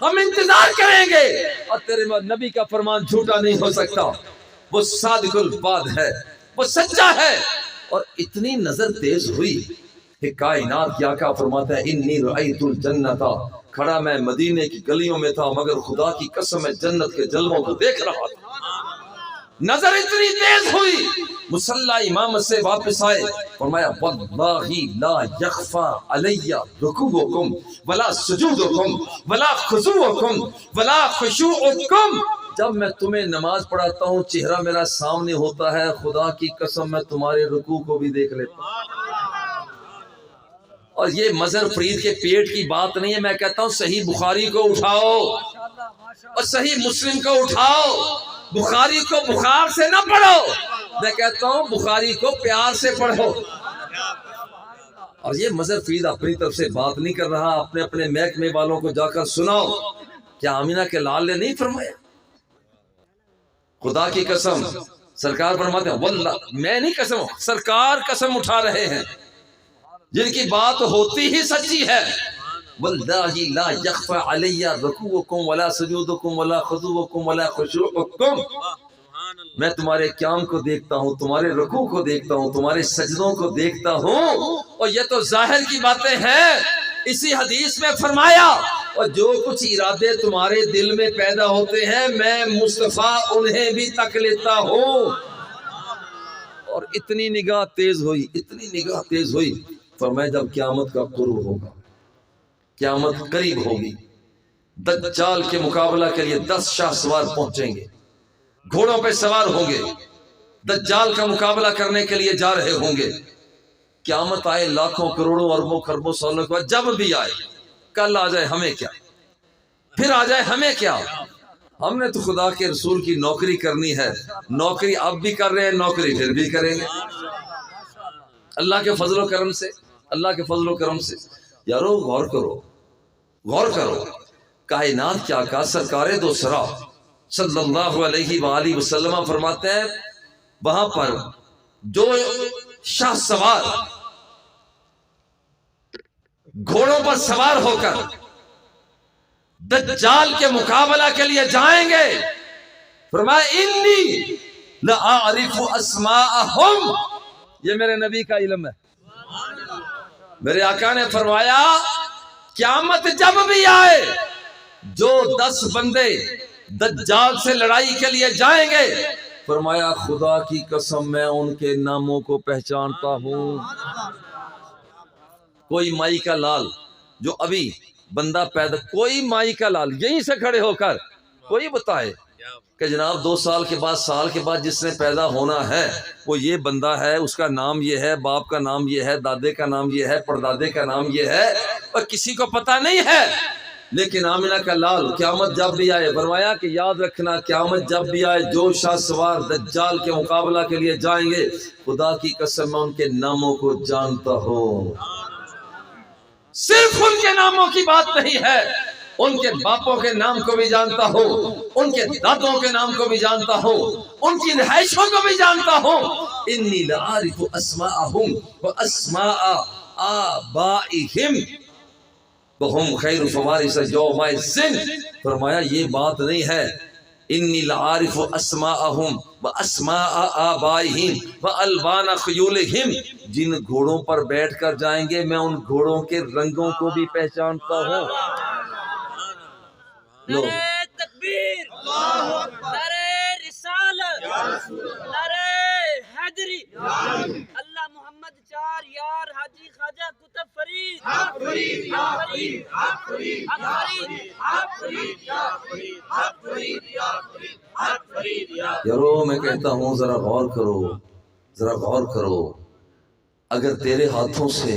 ہم انتظار کریں گے، اور تیرے نبی کا فرمان جھوٹا نہیں ہو سکتا، وہ صادق الوعد ہے، وہ سچا ہے۔ اور اتنی نظر تیز ہوئی کہ کائنات کیا کیا فرماتا ہے، انی رأیت الجنت، کھڑا میں مدینے کی گلیوں میں تھا مگر خدا کی قسم میں جنت کے جلووں کو دیکھ رہا تھا۔ نظر اتنی تیز ہوئی، مصلی امامت سے واپس آئے، فرمایا واللہ لا یخفى علی رکوعکم ولا سجودکم ولا خضوعکم ولا خشوعکم۔ جب میں تمہیں نماز پڑھاتا ہوں چہرہ میرا سامنے ہوتا ہے، خدا کی قسم میں تمہارے رکوع کو بھی دیکھ لیتا ہوں۔ اور یہ مظہر فرید کے پیٹ کی بات نہیں ہے، میں کہتا ہوں صحیح بخاری کو اٹھاؤ اور صحیح مسلم کو اٹھاؤ، بخاری کو بخار سے نہ پڑھو، میں کہتا ہوں بخاری کو پیار سے پڑھو۔ اور یہ مظہر فرید اپنی طرف سے بات نہیں کر رہا، اپنے اپنے محکمے والوں کو جا کر سناؤ، کیا آمینہ کے لال نے نہیں فرمایا؟ خدا کی قسم سرکار فرماتے ہیں، واللہ میں نہیں قسم، سرکار قسم اٹھا رہے ہیں جن کی بات ہوتی ہی سچی ہے، واللہ لا یخفى علی رکوعکم ولا سجودکم ولا خضوعکم ولا خشوعکم۔ میں تمہارے قیام کو دیکھتا ہوں، تمہارے رکوع کو دیکھتا ہوں، تمہارے سجدوں کو دیکھتا ہوں، اور یہ تو ظاہر کی باتیں ہیں۔ اسی حدیث میں فرمایا، اور جو کچھ ارادے تمہارے دل میں پیدا ہوتے ہیں میں مصطفیٰ انہیں بھی تک لیتا ہوں۔ اور اتنی نگاہ تیز ہوئی، اتنی نگاہ تیز ہوئی، فرمایا جب قیامت کا قرب ہوگا، قیامت قریب ہوگی، دجال کے مقابلہ کے لیے 10 شاہ سوار پہنچیں گے، گھوڑوں پہ سوار ہوں گے، دجال کا مقابلہ کرنے کے لیے جا رہے ہوں گے۔ قیامت آئے لاکھوں کروڑوں اربوں خربوں سالوں کے بعد، جب بھی آئے، کل آ جائے ہمیں کیا، پھر آ جائے ہمیں کیا، ہم نے تو خدا کے رسول کی نوکری کرنی ہے، نوکری اب بھی کر رہے ہیں، نوکری پھر بھی کریں گے، اللہ کے فضل و کرم سے، اللہ کے فضل و کرم سے۔ یارو غور کرو، غور کرو، کائنات کیا کا سرکار دو سرا صلی اللہ علیہ وآلہ وسلم فرماتے ہیں، وہاں پر جو شاہ سوار گھوڑوں پر سوار ہو کر دجال کے مقابلہ کے لیے جائیں گے، فرمایا انی لأعرف اسماءہم، یہ میرے نبی کا علم ہے۔ میرے آقا نے فرمایا قیامت جب بھی آئے، جو 10 بندے دجال سے لڑائی کے لیے جائیں گے، فرمایا خدا کی قسم میں ان کے ناموں کو پہچانتا ہوں۔ کوئی مائی کا لال جو ابھی بندہ پیدا، کوئی مائی کا لال یہیں سے کھڑے ہو کر کوئی بتائے کہ جناب 2 سال کے بعد، سال کے بعد جس نے پیدا ہونا ہے وہ یہ بندہ ہے، اس کا نام یہ ہے، باپ کا نام یہ ہے، دادے کا نام یہ ہے، پردادے کا نام یہ ہے، اور کسی کو پتہ نہیں ہے۔ لیکن آمینہ کا لال قیامت جب بھی آئے، فرمایا کہ یاد رکھنا قیامت جب بھی آئے جو شاہ سوار دجال کے مقابلہ کے لیے جائیں گے، خدا کی قسم میں ان کے ناموں کو جانتا ہوں۔ صرف ان کے ناموں کی بات نہیں ہے، ان کے باپوں کے نام کو بھی جانتا ہوں، ان کے دادوں کے نام کو بھی جانتا ہوں، ان کی رہائشوں کو بھی جانتا ہوں۔ انی لعارف اسماءہم واسماء آبائہم وہم خیر فوارث یوم الدین۔ فرمایا یہ بات نہیں ہے، انی لعارف اسماءہم واسماء آبائہم والوان خیولہم، جن گھوڑوں پر بیٹھ کر جائیں گے میں ان گھوڑوں کے رنگوں کو بھی پہچانتا ہوں۔ نعرہ تکبیر، نعرہ رسالت، نعرہ حیدری، اللہ محمد 4 یار حاجی خواجہ قطب فرید، حق فرید، یا فرید، حق فرید، حق فرید، حق فرید، یا فرید، حق فرید، یا فرید، حق فرید، یا فرید۔ یارو میں کہتا ہوں ذرا غور کرو، ذرا غور کرو، اگر تیرے ہاتھوں سے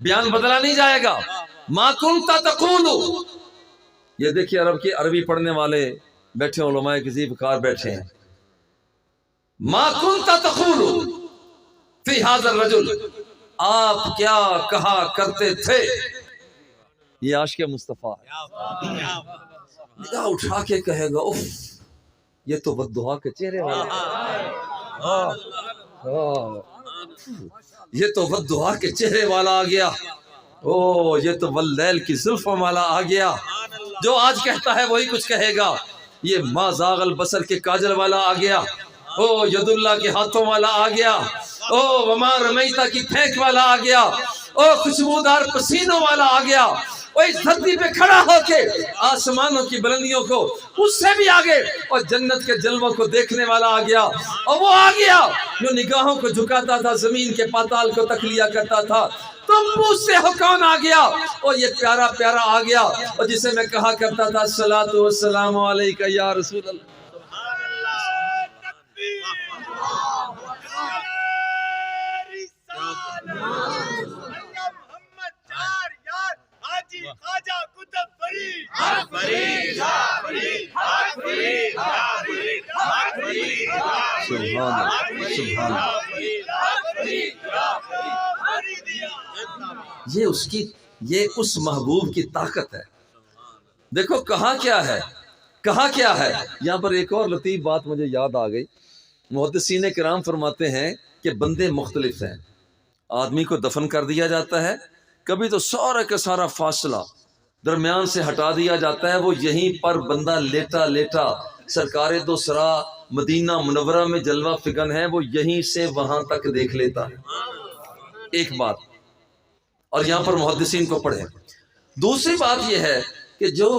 بیان بدلا نہیں جائے گا. ما کنت تقول. یہ دیکھیے عربی پڑھنے والے بیٹھے علماء کسی بکار بیٹھے ہیں. ما کنت تقول فی ھذا الرجل. آپ کیا کہا کرتے تھے. یہ عاشق مصطفیٰ ہے. نگاہ اٹھا کے کہے گا اف یہ تو بددعا کے چہرے والا ہے. یہ تو بددعا کے چہرے والا آ گیا. او یہ تو واللیل کی زلفوں والا آ گیا. جو آج کہتا ہے وہی کچھ کہے گا. یہ ما زاغ البصر کے کاجل والا آ گیا. او ید اللہ کے ہاتھوں والا آ گیا. او وما رمیتا کی پھینک والا آ گیا. او خوشبودار پسینوں والا آ گیا. وہ اس دھرتی پہ کھڑا ہو کے آسمانوں کی بلندیوں کو اس سے بھی آگے اور جنت کے جلووں کو دیکھنے والا آ گیا. اور وہ آ گیا جو نگاہوں کو جھکاتا تھا, زمین کے پاتال کو تک لیا کرتا تھا. تم مجھ سے ہو کون آ گیا. اور یہ پیارا پیارا آ گیا اور جسے میں کہا کرتا تھا الصلاۃ والسلام علیک یا رسول اللہ. یہ اس محبوب کی طاقت ہے. دیکھو کہا کیا ہے, کہا کیا ہے. یہاں پر ایک اور لطیف بات مجھے یاد آ گئی. محدثین کرام فرماتے ہیں کہ بندے مختلف ہیں. آدمی کو دفن کر دیا جاتا ہے, کبھی تو سارا کا سارا فاصلہ درمیان سے ہٹا دیا جاتا ہے. وہ یہیں پر بندہ لیٹا لیٹا سرکار دو سرا مدینہ منورہ میں جلوہ فگن ہے, وہ یہیں سے وہاں تک دیکھ لیتا ہے. ایک بات. اور یہاں پر محدثین کو پڑھیں. دوسری بات یہ ہے کہ جو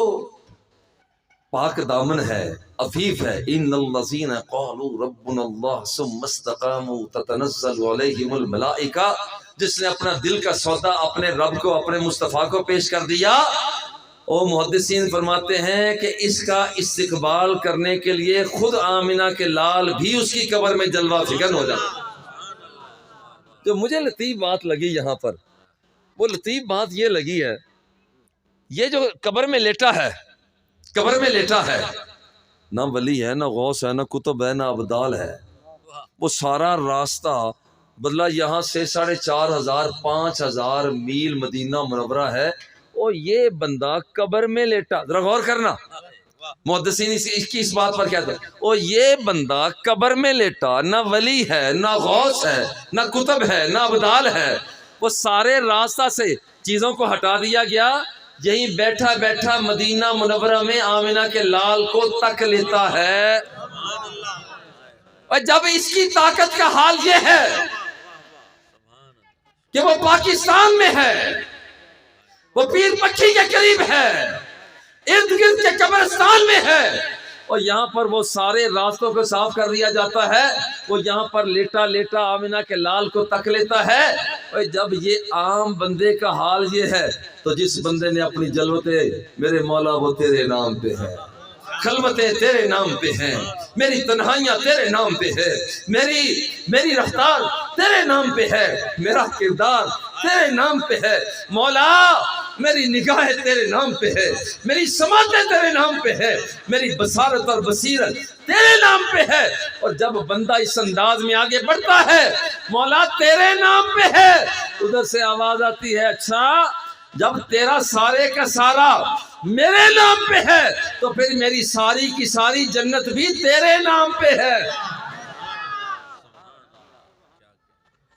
پاک دامن ہے, عفیف ہے, ان الذین قالوا ربنا اللہ ثم استقاموا تتنزل علیہم الملائکہ, جس نے اپنا دل کا سودا اپنے رب کو, اپنے مصطفیٰ کو پیش کر دیا. اور محدثین فرماتے ہیں کہ اس کا استقبال کرنے کے لیے خود آمنہ کے لال بھی اس کی قبر میں جلوہ فگن ہو جاتا. جو مجھے لطیف بات لگی یہاں پر, وہ لطیف بات یہ لگی ہے, یہ جو قبر میں لیٹا ہے, قبر میں لیٹا ہے, نہ ولی ہے, نہ غوث ہے, نہ کتب ہے, نہ ابدال ہے. وہ سارا راستہ بدلا یہاں سے 4,500 5,000 میل مدینہ منورہ ہے, اور یہ بندہ قبر میں لیٹا. ذرا غور کرنا, محدثین اس کی اس بات پر کیا تھا. اور یہ بندہ قبر میں لیٹا, نہ ولی ہے, نہ غوث ہے, نہ کتب ہے, نہ ابدال ہے. وہ سارے راستہ سے چیزوں کو ہٹا دیا گیا, یہیں بیٹھا بیٹھا مدینہ منورہ میں آمنہ کے لال کو تک لیتا ہے. اور جب اس کی طاقت کا حال یہ ہے کہ وہ پاکستان میں ہے, وہ پیر پکھی کے قریب ہے, ارد گرد کے قبرستان میں ہے, اور یہاں پر وہ سارے راستوں کو صاف کر دیا جاتا ہے. وہ یہاں پر لیٹا لیٹا آمنہ کے لال کو تک لیتا ہے. اور جب یہ عام بندے کا حال یہ ہے, تو جس بندے نے اپنی جلوتیں میرے مولا وہ تیرے نام پہ ہے, خلوتیں تیرے نام پہ ہیں, میری تنہائیاں تیرے نام پہ ہے, میری رفتار تیرے نام پہ ہے, میرا کردار تیرے نام پہ ہے. مولا میری نگاہیں تیرے نام پہ ہے, میری سماعتیں تیرے نام پہ ہے, میری بصارت اور بصیرت تیرے نام پہ ہے. اور جب بندہ اس انداز میں آگے بڑھتا ہے, مولا تیرے نام پہ ہے, ادھر سے آواز آتی ہے اچھا جب تیرا سارے کا سارا میرے نام پہ ہے تو پھر میری ساری کی ساری جنت بھی تیرے نام پہ ہے.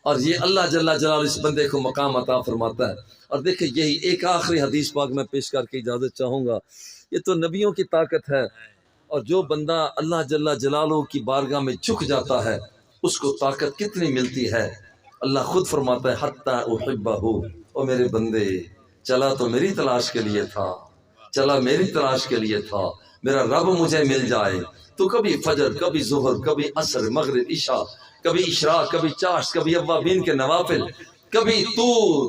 اور یہ اللہ جل جلالہ اس بندے کو مقام عطا فرماتا ہے. اور دیکھیں یہی ایک آخری حدیث پاک میں پیش کر کے اجازت چاہوں گا. یہ تو نبیوں کی طاقت ہے, اور جو بندہ اللہ جل جلالہ کی بارگاہ میں جھک جاتا ہے اس کو طاقت کتنی ملتی ہے. اللہ خود فرماتا ہے حتی احبہ, او میرے بندے چلا تو میری تلاش کے لیے تھا, چلا میری تلاش کے لیے تھا, میرا رب مجھے مل جائے. تو کبھی فجر, کبھی ظہر, کبھی عصر, مغرب, عشاء, کبھی اشراق, کبھی چاشت, کبھی اوابین کے نوافل, کبھی تو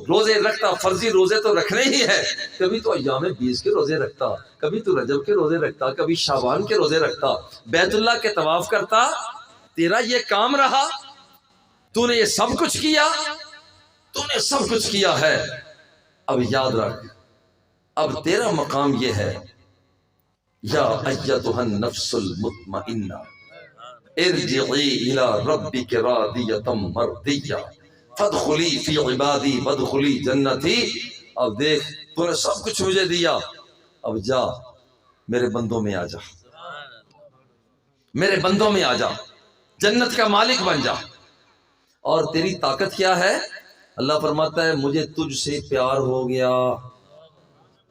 روزے رکھتا, فرضی روزے تو رکھنے ہی ہے, کبھی تو ایام 20 کے روزے رکھتا, کبھی تو رجب کے روزے رکھتا, کبھی شعبان کے روزے رکھتا, بیت اللہ کے طواف کرتا. تیرا یہ کام رہا, تو نے یہ سب کچھ کیا, تو تو نے سب کچھ کیا ہے، اب یاد رکھ اب تیرا مقام یہ ہے، یا ایتھا النفس المطمئنہ ارجعی الی ربک راضیۃ مرضیہ فادخلی فی عبادی وادخلی جنتی۔ اب دیکھ تو نے سب کچھ مجھے دیا، اب جا میرے بندوں میں آ جا، میرے بندوں میں آ جا، جنت کا مالک بن جا۔ اور تیری طاقت کیا ہے؟ اللہ فرماتا ہے مجھے تجھ سے پیار ہو گیا،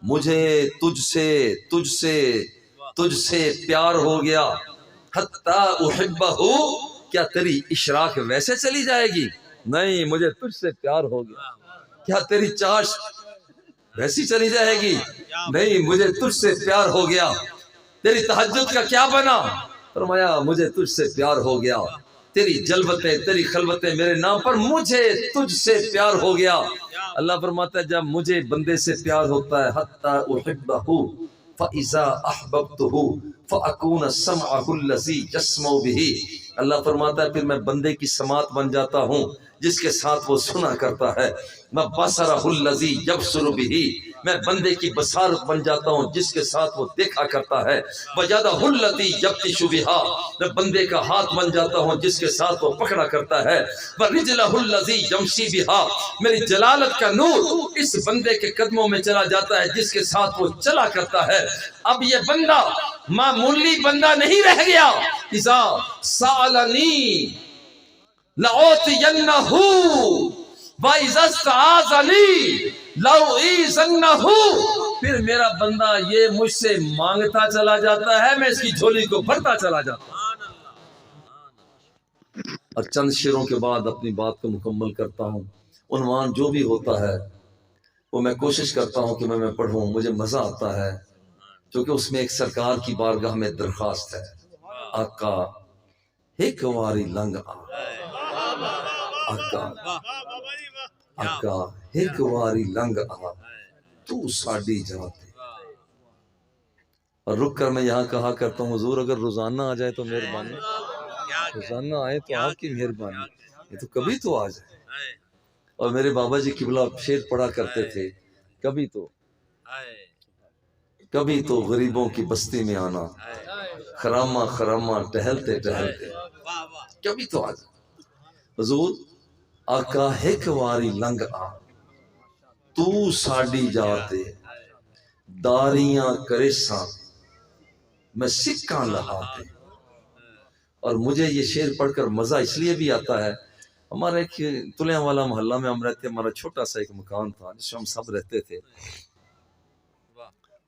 مجھے تجھ سے پیار ہو گیا، حتی احبہ، کیا تیری اشراق ویسے چلی جائے گی؟ نہیں، مجھے تجھ سے پیار ہو گیا۔ کیا تیری چاش ویسی چلی جائے گی؟ نہیں، مجھے تجھ سے پیار ہو گیا۔ تیری تہجد کا کیا بنا؟ فرمایا مجھے تجھ سے پیار ہو گیا، تیری جلوتیں تیری خلوتیں میرے نام پر، مجھے تجھ سے پیار ہو گیا۔ اللہ فرماتا ہے جب مجھے بندے سے پیار ہوتا ہے، حتی احبہ فاذا احببتہ فاکون سمعہ الذی یسمع بہ، اللہ فرماتا ہے پھر میں بندے کی سماعت بن جاتا ہوں جس کے ساتھ وہ سنا کرتا ہے، میں بصرہ الذی یبصر بہ، میں بندے کی بصارت بن جاتا ہوں جس کے ساتھ وہ دیکھا کرتا ہے، ویدہ التی یبطش بہا، میں بندے کا ہاتھ بن جاتا ہوں جس کے ساتھ وہ پکڑا کرتا ہے، ورجلہ الذی یمشی بہا، میری جلالت کا نور اس بندے کے قدموں میں چلا جاتا ہے جس کے ساتھ وہ چلا کرتا ہے۔ اب یہ بندہ معمولی بندہ نہیں رہ گیا، اذا سألنی لأعطینہ وَإِذَا اسْتَعَاذَنِي لَأُعِيذَنَّهُ، پھر میرا بندہ یہ مجھ سے مانگتا چلا جاتا ہے، میں اس کی جھولی کو بھرتا چلا جاتا ہوں۔ اور چند شعروں کے بعد اپنی بات کو مکمل کرتا ہوں۔ عنوان جو بھی ہوتا ہے وہ میں کوشش کرتا ہوں کہ میں پڑھوں، مجھے مزہ آتا ہے کیونکہ اس میں ایک سرکار کی بارگاہ میں درخواست ہے، آقا ایک واری لنگ آ، آقا ایک واری لنگ آ، تو ساڈی جاتے۔ اور رک کر میں یہاں کہا کرتا ہوں حضور اگر روزانہ آ جائے تو مہربانی، روزانہ آئے تو آپ کی مہربانی، یہ تو کبھی تو آ جائے۔ اور میرے بابا جی قبلہ شعر پڑھا کرتے تھے، کبھی تو غریبوں کی بستی میں آنا، خرامہ خرامہ ٹہلتے ٹہلتے، کبھی تو آ جائے۔ حضور آقا ایک واری لنگ آ، تو ساڈی جاتے، داریاں کریساں میں سکاں لہاتے۔ اور مجھے یہ شعر پڑھ کر مزہ اس لیے بھی آتا ہے، ہمارا ایک تلیاں والا محلہ میں ہم رہتے، ہمارا چھوٹا سا ایک مکان تھا جس میں ہم سب رہتے تھے۔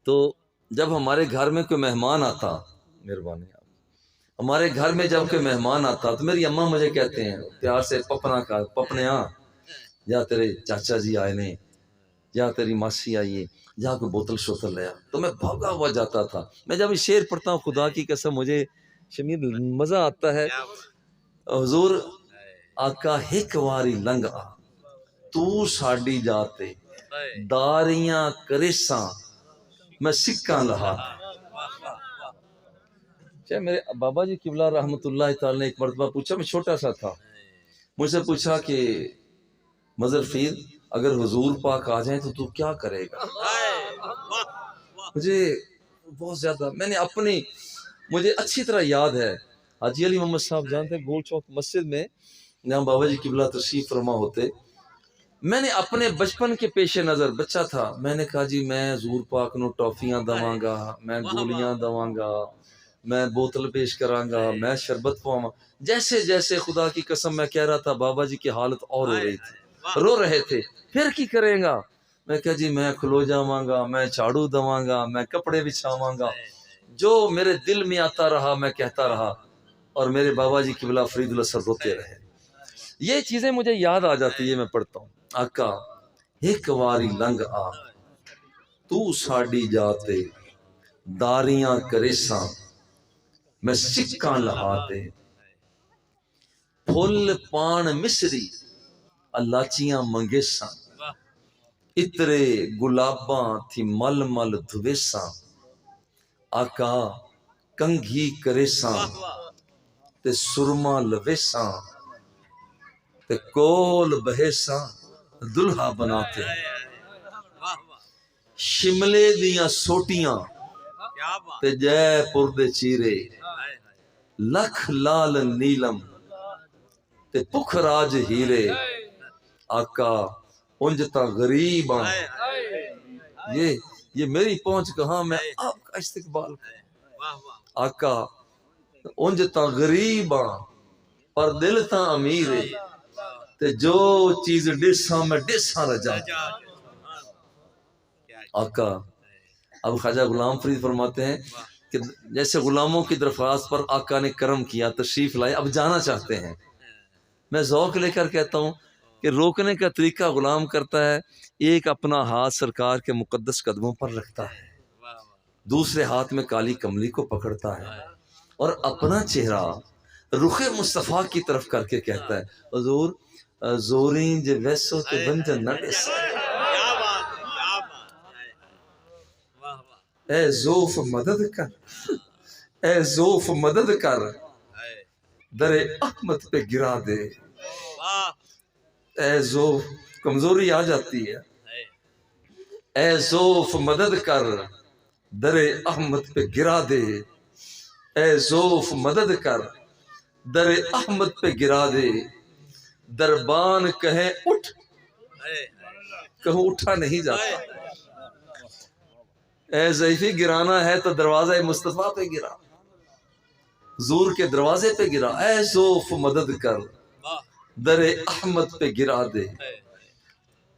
تو جب ہمارے گھر میں کوئی مہمان آتا، مہربانی ہمارے گھر میں جب کوئی مہمان آتا تو میری اماں مجھے کہتے ہیں پیار سے، پپنیا یا تیرے چاچا جی آئے نے، یا تیری ماسی آئی ہے، جا کوئی بوتل شوتل لیا، تو میں بھاگا ہوا جاتا تھا۔ میں جب یہ شعر پڑھتا ہوں خدا کی قسم مجھے شمیر مزہ آتا ہے۔ حضور آقا ایک واری لنگ آ، تو ساڈی جاتے، داریاں کریساں میں سکاں لہاتے۔ میرے بابا جی قبلہ رحمت اللہ تعالی نے ایک مرتبہ پوچھا، میں چھوٹا سا تھا، مجھ سے پوچھا کہ مظہر فیر اگر حضور پاک آ جائیں تو کیا کرے گا؟ مجھے بہت زیادہ، میں نے مجھے اچھی طرح یاد ہے، حاجی علی محمد صاحب جانتے ہیں گول چوک مسجد میں جہاں بابا جی قبلہ تشریف فرما ہوتے، میں نے اپنے بچپن کے پیش نظر، بچہ تھا، میں نے کہا جی میں حضور پاک نو ٹافیاں دواں گا، میں گولیاں دواں گا، میں بوتل پیش کراں گا، میں شربت پواں، جیسے جیسے خدا کی قسم میں کہہ رہا تھا بابا جی کی حالت اور ہو رہی تھی، رو رہے تھے۔ پھر کی کریں گا؟ میں کہا جی میں کھلو جاواں گا، میں جھاڑو دواں گا، میں کپڑے بچھاواں گا، جو میرے دل میں آتا رہا میں کہتا رہا، اور میرے بابا جی قبلہ فرید الاسر روتے رہے۔ یہ چیزیں مجھے یاد آ جاتی ہے، میں پڑھتا ہوں آقا ایک واری لنگ آ، تو ساڈی جاتے، داریاں کریساں میں سکاں لہاتے، پھل پان مصری الاچیاں منگیساں، اترے گلاباں تھی مل مل دھویساں، آقا کنگھی کریساں تے سرما لویساں تے کول بہیساں، دلہا بناتے ہیں۔ شملے دیاں سوٹیاں تے جے پور دے چیرے، لکھ لال نیلم تے پکھ راج ہیرے، آقا انج تا غریب ہاں، یہ میری پہنچ کہاں، میں آپ کا استقبال کروں۔ آقا انج تا غریب ہاں پر دل تا امیر ہے، تے جو چیز ڈساں میں ڈساں رجا۔ آقا اب خواجہ غلام فرید فرماتے ہیں کہ جیسے غلاموں کی درخواست پر آقا نے کرم کیا، تشریف لائے، اب جانا چاہتے ہیں۔ میں ذوق لے کر کہتا ہوں کہ روکنے کا طریقہ غلام کرتا ہے، ایک اپنا ہاتھ سرکار کے مقدس قدموں پر رکھتا ہے، دوسرے ہاتھ میں کالی کملی کو پکڑتا ہے، اور اپنا چہرہ رخ مصطفیٰ کی طرف کر کے کہتا ہے، حضور زوریں جو ویسو تے بنجن نہ ڈس، اے زوف مدد کر، اے زوف مدد کر، در احمد پہ گرا دے۔ اے زوف، کمزوری آ جاتی ہے، اے زوف مدد کر، در احمد پہ گرا دے، اے زوف مدد کر، در احمد پہ گرا دے، دربان کہے اٹھ، کہوں اٹھا نہیں جاتا۔ اے ضعیفی گرانا ہے تو دروازہ مصطفیٰ پہ گرا، حضور کے دروازے پہ گرا، اے زوف مدد کر، در احمد پہ گرا دے،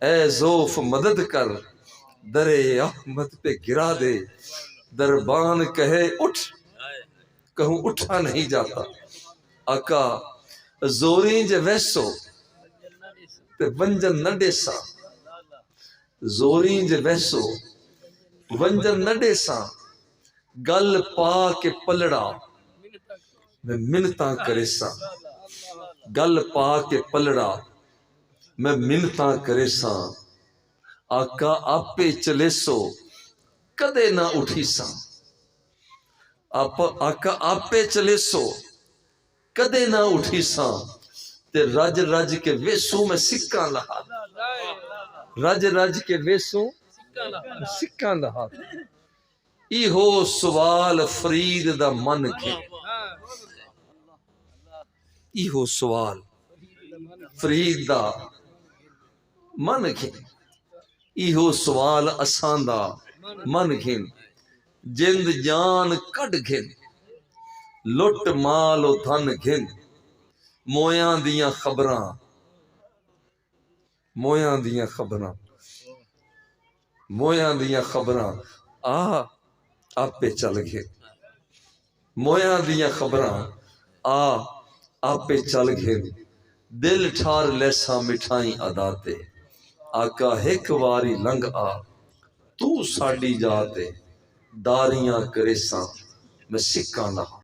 اے زوف مدد کر، در احمد پہ گرا دے، دربان کہے اٹھ، کہوں اٹھا نہیں جاتا۔ آقا زوریں جے ویسو تے ونجن نہ ڈیسا، زوریں جے ویسو ونجن نہ ڈیسا، گل پا کے پلڑا میں منتاں کرے سا، گل پا کے پلڑا میں منتاں کرے سا، آقا آپے چلے سو کدے نہ اٹھی سا، آقا آپے چلے سو کدے نہ اٹھی سا، تے رج رج کے ویسوں میں سکاں لہا، رج رج کے ویسوں سکاں لہا، ایہو سوال فرید دا من کے، ایہو سوال فرید دا من کے، ایہو سوال اساں دا من گھن، جند جان کڈ گھن، لٹ مال و دھن گھن، مویاں دیاں خبراں، مویاں دیاں خبراں، مویاں دیاں خبراں آپے چل گھن، مویاں دیاں خبراں آپے چل گھن، دل ٹھار لیساں مٹھائیں عداتے، آقا ایک واری لنگ آ تو ساڈی جاتے، داریاں کریساں میں سکاں لہا۔